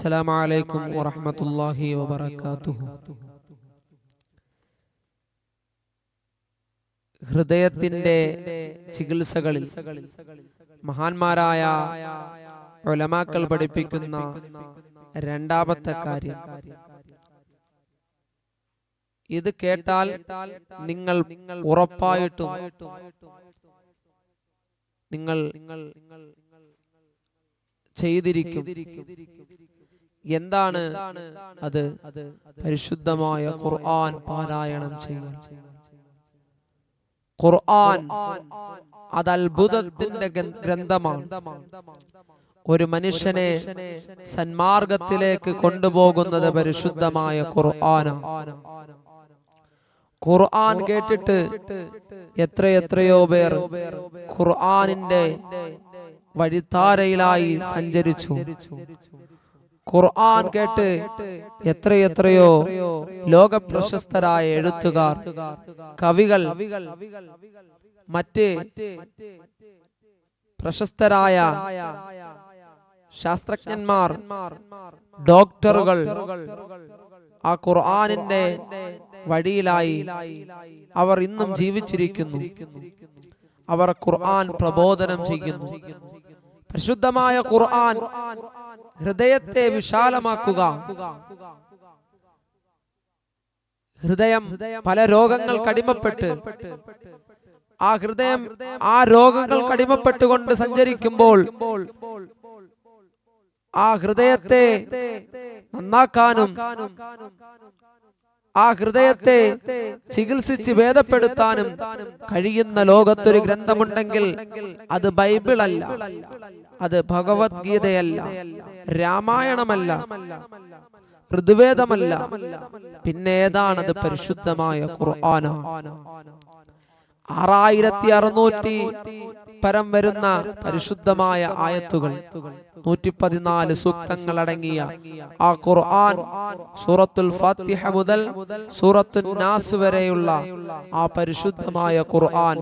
അസ്സലാമു അലൈക്കും വറഹ്മത്തുള്ളാഹി വബറകാതുഹു. ഹൃദയത്തിന്റെ ചികിത്സകളിൽ മഹാന്മാരായ ഉലമാക്കൾ പഠിപ്പിക്കുന്ന രണ്ടാമത്തെ കാര്യം, ഇത് കേട്ടാൽ നിങ്ങൾ ഉറപ്പായിട്ടും നിങ്ങൾ ചെയ്തിരിക്കും. എന്താണ് അത്? പരിശുദ്ധമായ ഖുർആൻ പാരായണം ചെയ്യുക. ഖുർആൻ അത് അത്ഭുതത്തിന്റെ ഗ്രന്ഥമാണ്. ഒരു മനുഷ്യനെ സന്മാർഗത്തിലേക്ക് കൊണ്ടുപോകുന്നത് പരിശുദ്ധമായ ഖുർആനാണ്. ഖുർആൻ കേട്ടിട്ട് എത്രയോ പേർ ഖുർആനിന്റെ വഴിത്താരയിലായി സഞ്ചരിച്ചു. ഖുർആൻ കേട്ട് എത്രയോ ലോക പ്രശസ്തരായ എഴുത്തുകാർ, കവികൾ, മറ്റ് പ്രശസ്തരായ ശാസ്ത്രജ്ഞന്മാർ, ഡോക്ടറുകൾ ആ ഖുർആനിന്റെ വഴിയിലായി അവർ ഇന്നും ജീവിച്ചിരിക്കുന്നു. അവർ ഖുർആൻ പ്രബോധനം ചെയ്യുന്നു. പരിശുദ്ധമായ ഖുർആൻ ഹൃദയത്തെ വിശാലമാക്കുക. ഹൃദയം പല രോഗങ്ങൾക്ക് അടിമപ്പെട്ട് ആ ഹൃദയം ആ രോഗങ്ങൾക്ക് അടിമപ്പെട്ടുകൊണ്ട് സഞ്ചരിക്കുമ്പോൾ ആ ഹൃദയത്തെ നന്നാക്കാനും ആ ഹൃദയത്തെ ചികിത്സിച്ച് ഭേദപ്പെടുത്താനും കഴിയുന്ന ലോകത്തൊരു ഗ്രന്ഥമുണ്ടെങ്കിൽ അത് ബൈബിളല്ല, അത് ഭഗവത്ഗീതയല്ല, രാമായണമല്ല, ഋഗ്വേദമല്ല, പിന്നെ ഏതാണത്? പരിശുദ്ധമായ ഖുർആനാണ്. 6600 പരം വരുന്ന പരിശുദ്ധമായ ആയത്തുകൾ, 114 സൂക്തങ്ങൾ അടങ്ങിയ ആ ഖുർആൻ സൂറത്തുൽ ഫാത്തിഹ മുതൽ സൂറത്തുൻ നാസ് വരെയുള്ള ആ പരിശുദ്ധമായ ഖുർആൻ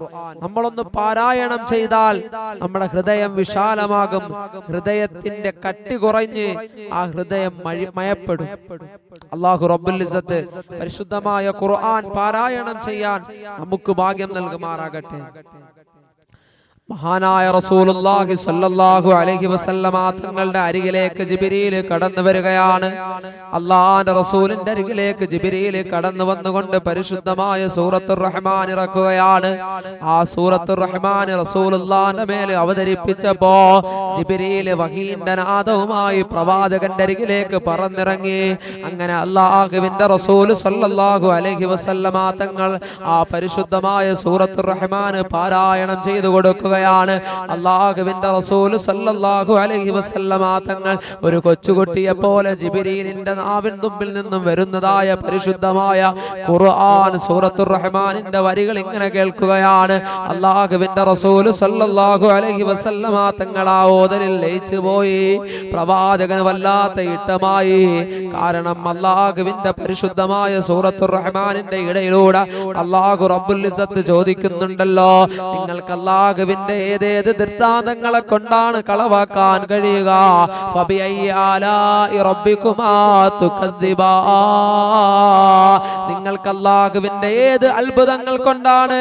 നമ്മളൊന്ന് പാരായണം ചെയ്താൽ നമ്മുടെ ഹൃദയം വിശാലമാകും. ഹൃദയത്തിന്റെ കട്ടി കുറഞ്ഞ് ആ ഹൃദയം മയപ്പെടും. അല്ലാഹു റബ്ബുൽ ഇസ്സത്ത് പരിശുദ്ധമായ ഖുർആൻ പാരായണം ചെയ്യാൻ നമുക്ക് ഭാഗ്യം നൽകുമാറാകട്ടെ. മഹാനായ റസൂലുള്ളാഹി സ്വല്ലല്ലാഹു അലൈഹി വസല്ലമ തങ്ങളുടെ അരികിലേക്ക് ജിബ്രീൽ കടന്നു വരികയാണ്. അല്ലാഹുവിന്റെ റസൂലിന്റെ അരികിലേക്ക് ജിബ്രീൽ കടന്നു വന്നുകൊണ്ട് പരിശുദ്ധമായ സൂറത്തുർ റഹ്മാൻ ഇറക്കുകയാണ്. ആ സൂറത്തുർ റഹ്മാൻ റസൂലുള്ളാഹിന്റെ മേൽ അവതരിപ്പിച്ചപ്പോ ജിബ്രീൽ വഹീന്റെ നാദവുമായി പ്രവാചകന്റെ അരികിലേക്ക് പറന്നിറങ്ങി. അങ്ങനെ അല്ലാഹുവിന്റെ റസൂൽ സ്വല്ലല്ലാഹു അലൈഹി വസല്ലമ തങ്ങൾ ആ പരിശുദ്ധമായ സൂറത്തുർ റഹ്മാൻ പാരായണം ചെയ്തു കൊടുക്കുക. അല്ലാഹുവിന്റെ റസൂൽ സല്ലല്ലാഹു അലൈഹി വസല്ലമ തങ്ങൾ ഒരു കൊച്ചുകുട്ടിയെ പോലെ ജിബ്രീലിന്റെ നാവിൻ തുമ്പിൽ നിന്നും വരുന്നതായ പരിശുദ്ധമായ ഖുർആൻ സൂറത്തുർ റഹ്മാനിന്റെ വരികൾ ഇങ്ങനെ കേൾക്കുകയാണ്. അല്ലാഹുവിന്റെ റസൂൽ സല്ലല്ലാഹു അലൈഹി വസല്ലമ തങ്ങൾ ആ ഓതലിൽ ലയിച്ചു പോയി. പ്രവാചകന് വല്ലാത്ത ഇഷ്ടമായി. കാരണം അല്ലാഹുവിന്റെ പരിശുദ്ധമായ സൂറത്തുർ റഹ്മാനിന്റെ ഇടയിലൂടെ അല്ലാഹു റബ്ബുൽ ഇസ്സത്ത് ചോദിക്കുന്നുണ്ടല്ലോ, നിങ്ങൾക്ക് അല്ലാഹുവിന്റെ ഏതേത് ദൃഷ്ടാന്തങ്ങളെ കൊണ്ടാണ് കളവാക്കാൻ കഴിയുക? നിങ്ങൾക്ക് അല്ലാഹുവിന്റെ ഏത് അത്ഭുതങ്ങൾ കൊണ്ടാണ്,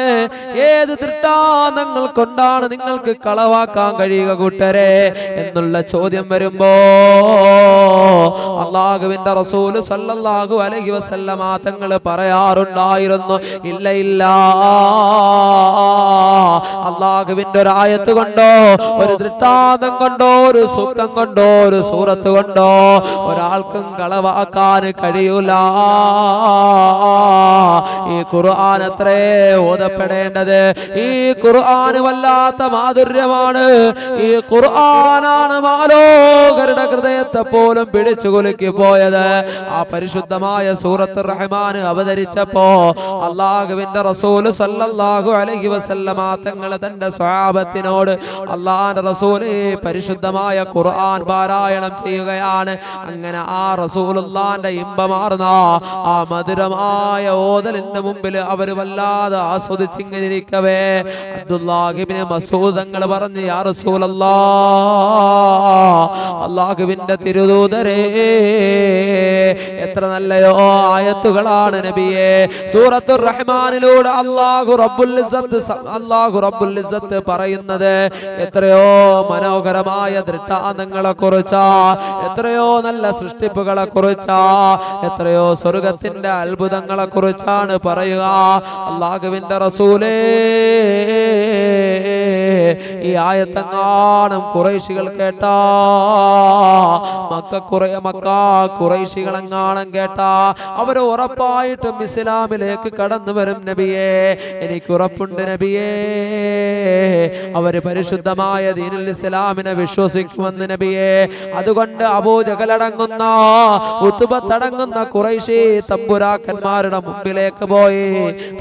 ഏത് ദൃഷ്ടാന്തങ്ങൾ കൊണ്ടാണ് നിങ്ങൾക്ക് കളവാക്കാൻ കഴിയുക കൂട്ടരെ എന്നുള്ള ചോദ്യം വരുമ്പോ അല്ലാഹുവിന്റെ റസൂൽ സല്ലല്ലാഹു അലൈഹി വസല്ലമ തങ്ങൾ പറയാറുണ്ടായിരുന്നു, ഇല്ല, അല്ലാഹുവിന്റെ ഒരു ആയത്ത് കൊണ്ടോ, ഒരു ദൃഷ്ടാന്തം കൊണ്ടോ, ഒരു സൂക്തം കൊണ്ടോ, ഒരു സൂറത്ത് കൊണ്ടോ ഒരാൾക്കും കളവാക്കാൻ കഴിയൂല. ഈ ഖുർആൻ അത്രേ ഓതപ്പെടേണ്ടത്. ഈ ഖുർആൻ വല്ലാത്ത മാധുര്യമാണ്. ഈ ഖുർആനാണ് മാലോകരുടെ ഹൃദയത്തെ പോലും പിടിച്ചു കുലുക്കി പോയത്. ആ പരിശുദ്ധമായ സൂറത്തുർ റഹ്മാൻ അവതരിച്ചപ്പോ അല്ലാഹുവിന്റെ റസൂൽ സല്ലല്ലാഹു അലൈഹി വസല്ലമ തങ്ങൾ തന്റെ സ്വഹാബത്തിനോട് അല്ലാഹുവിന്റെ റസൂൽ പരിശുദ്ധമായ ഖുർആൻ പാരായണം ചെയ്യുകയാണ്. അങ്ങനെ ആ റസൂലുള്ളാഹിന്റെ ഇമ്പമാർന്ന ആ മധുരമായ ഓതലിന്റെ മുമ്പിൽ അവർ വല്ലാതെ ആസ്വദിച്ചിങ്ങനെ ഇരിക്കവേ അബ്ദുല്ലാഹി ഇബ്നു മസ്ഊദ് തങ്ങൾ പറഞ്ഞു, യാ റസൂലല്ലാഹ്, അല്ലാഹുവിന്റെ തിരുദൂതരേ, എത്ര നല്ലയോ ആയത്തുകളാണ് നബിയെ. സൂറത്തുർ റഹ്മാനിലൂടെ അല്ലാഹു റബ്ബുൽ ഇസ്സത്ത് പറയുന്നത് എത്രയോ മനോഹരമായ ദൃഷ്ടാന്തങ്ങളെ കുറിച്ചാ, എത്രയോ നല്ല സൃഷ്ടിപ്പുകളെ കുറിച്ചാ, എത്രയോ സ്വർഗത്തിന്റെ അത്ഭുതങ്ങളെ കുറിച്ചാണ് പറയുക. അല്ലാഹുവിന്റെ റസൂലേ, ഈ ആയത്തെങ്ങാനും ഖുറൈശികൾ കേട്ടാ, മക്ക ഖുറൈശികളെങ്ങാനും കേട്ടാ, അവര് ഉറപ്പായിട്ടും ഇസ്ലാമിലേക്ക് കടന്നു വരും നബിയേ. എനിക്ക് ഉറപ്പുണ്ട് നബിയേ, അവര് പരിശുദ്ധമായ ദീനുൽ ഇസ്ലാമിനെ വിശ്വസിക്കുമെന്ന് നബിയേ. അതുകൊണ്ട് അബൂജഹലടങ്ങുന്ന ഉത്ബത്തടങ്ങുന്ന ഖുറൈശി തമ്പുരാക്കന്മാരുടെ മുമ്പിലേക്ക് പോയി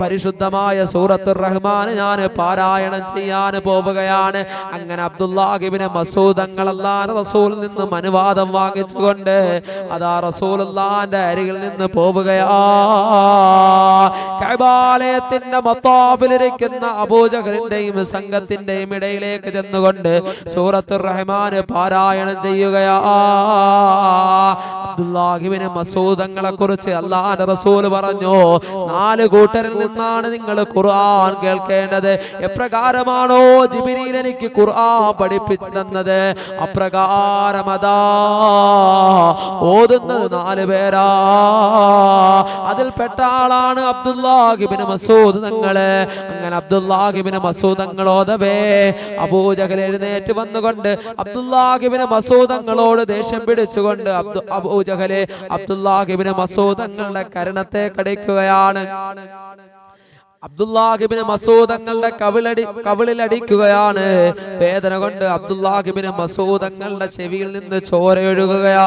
പരിശുദ്ധമായ സൂറത്തുർ റഹ്മാൻ ഞാൻ പാരായണം ചെയ്യാൻ പോവുകയാണ്. അങ്ങനെ അബ്ദുല്ലാഹ് ഇബ്നു മസ്ഊദ് അല്ലാഹുവിന്റെ റസൂലിൽ നിന്ന് അനുവാദം വാങ്ങിച്ചുകൊണ്ട് അതാ റസൂലുള്ളാഹിന്റെ അരികിൽ നിന്ന് പോവുകയാ. കഅബാലയത്തിന്റെ മത്താഫിലിരിക്കുന്ന അബൂജഹലിന്റെയും സംഘത്തിന്റെയും ഇടയിലേക്ക് ചെന്നുകൊണ്ട് സൂറത്തുർ റഹ്മാൻ പാരായണം ചെയ്യുകയാ. അബ്ദുല്ലാഹ് ഇബ്നു മസ്ഊദ് കുറിച്ച് അല്ലാഹുവിന്റെ റസൂൽ പറഞ്ഞു, 4 കൂട്ടരിൽ നിന്നാണ് നിങ്ങൾ ഖുർആൻ കേൾക്കേണ്ടത്. എപ്രകാരമാണോ ജിബ്രീൽ എനിക്ക് ഖുർആൻ പഠിപ്പിച്ചു തന്നത്, അപ്രകാരം അതാ ഓതുന്നത് 4 പേരാ. അതിൽപ്പെട്ട ആളാണ് അബ്ദുല്ലാഹ് ഇബ്നു മസ്ഊദ് തങ്ങള്. അങ്ങനെ അബ്ദുല്ലാഹ് ഇബ്നു മസ്ഊദ് തങ്ങൾ ഓതവേ അബൂജഹൽ എഴുന്നേറ്റ് വന്നുകൊണ്ട് അബ്ദുല്ലാഹ് ഇബ്നു മസ്ഊദ് തങ്ങളോട് ദേഷ്യം പിടിച്ചുകൊണ്ട് അബൂജഹൽ അബ്ദുല്ലാഹ് ഇബ്നു മസ്ഊദ് തങ്ങളുടെ കരണത്തെ കടിക്കുകയാണ്. അബ്ദുല്ലാഹ് ഇബ്നു മസ്ഊദ് തങ്ങളുടെ കവിളിലടിക്കുകയാണ്. വേദന കൊണ്ട് അബ്ദുല്ലാഹ് ഇബ്നു മസ്ഊദ് തങ്ങളുടെ ചെവിയിൽ നിന്ന് ചോരയൊഴുകുകയാ.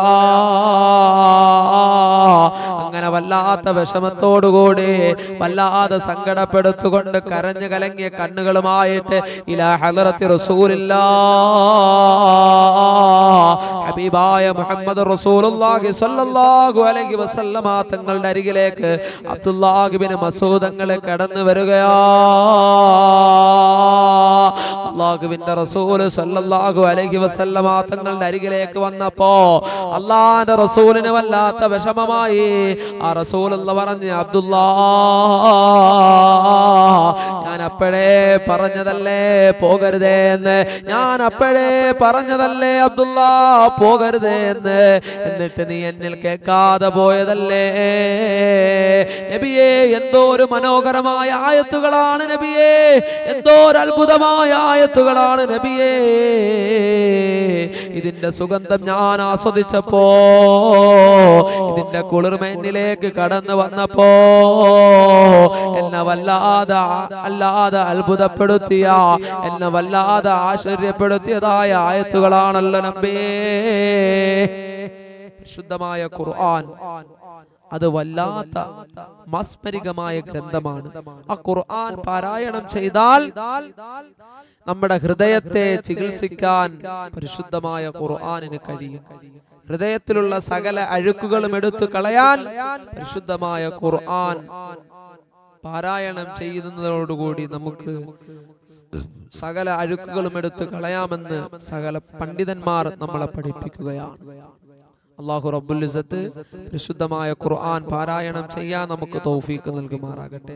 അങ്ങനെ വല്ലാത്ത വിഷമത്തോടുകൂടി വല്ലാതെ സങ്കടപ്പെടുത്തുകൊണ്ട് കരഞ്ഞു കലങ്ങിയ കണ്ണുകളുമായിട്ട് ഇലാ ഹളറത്തി റസൂലില്ലാഹ്, ഹബീബായ മുഹമ്മദ് റസൂലുള്ളാഹി സ്വല്ലല്ലാഹു അലൈഹി വസല്ലമ തങ്ങളുടെ അരികിലേക്ക് അബ്ദുല്ലാഹ് ഇബ്നു മസ്ഊദ് തങ്ങൾ കടന്നു വരികയാ. അല്ലാഹുവിന്റെ റസൂൽ സല്ലല്ലാഹു അലൈഹി വസല്ലമ തങ്ങളുടെ അരികിലേക്ക് വന്നപ്പോ അല്ലാഹുവിന്റെ റസൂലിന് വല്ലാത്ത വിഷമമായി. ആ റസൂലുള്ള പറഞ്ഞു, ഞാൻ അപ്പോഴേ പറഞ്ഞതല്ലേ പോകരുതേ എന്ന്, ഞാൻ അപ്പോഴേ പറഞ്ഞതല്ലേ അബ്ദുല്ലാ പോകരുതേ എന്ന്, എന്നിട്ട് നീ എന്നിൽ കേൾക്കാതെ പോയതല്ലേ നബിയേ. എന്തോ ഒരു മനോഹരമായ ആയത്തുകളാണ് നബിയേ, എന്തോ ഒരു അത്ഭുതമായ ആയത്തുകളാണ് നബിയേ. ഇതിന്റെ സുഗന്ധം ഞാൻ ആസ്വദിച്ചപ്പോ, ഇതിന്റെ കുളിർമ എന്നിലേക്ക് കടന്നു വന്നപ്പോ എന്നെ വല്ലാതെ അത്ഭുതപ്പെടുത്തിയ, എന്നെ വല്ലാതെ ആശ്ചര്യപ്പെടുത്തിയതായ ആയത്തുകളാണല്ലോ നബിയേ. പരിശുദ്ധമായ ഖുർആൻ അത് വല്ലാത്ത മാസ്മരികമായ ഗ്രന്ഥമാണ്. ആ ഖുർആൻ പാരായണം ചെയ്താൽ നമ്മുടെ ഹൃദയത്തെ ചികിത്സിക്കാൻ പരിശുദ്ധമായ ഖുർആനിന് കഴിയും. ഹൃദയത്തിലുള്ള സകല അഴുക്കുകളും എടുത്തു കളയാൻ പരിശുദ്ധമായ ഖുർആൻ പാരായണം ചെയ്യുന്നതോടുകൂടി നമുക്ക് സകല അഴുക്കുകളും എടുത്തു കളയാമെന്ന് സകല പണ്ഡിതന്മാർ നമ്മളെ പഠിപ്പിക്കുകയാണ്. അല്ലാഹു റബ്ബുൽ ഇസ്സത്ത് പരിശുദ്ധമായ ഖുർആൻ പാരായണം ചെയ്യാൻ നമുക്ക് തൗഫീഖ് നൽകുമാറാകട്ടെ.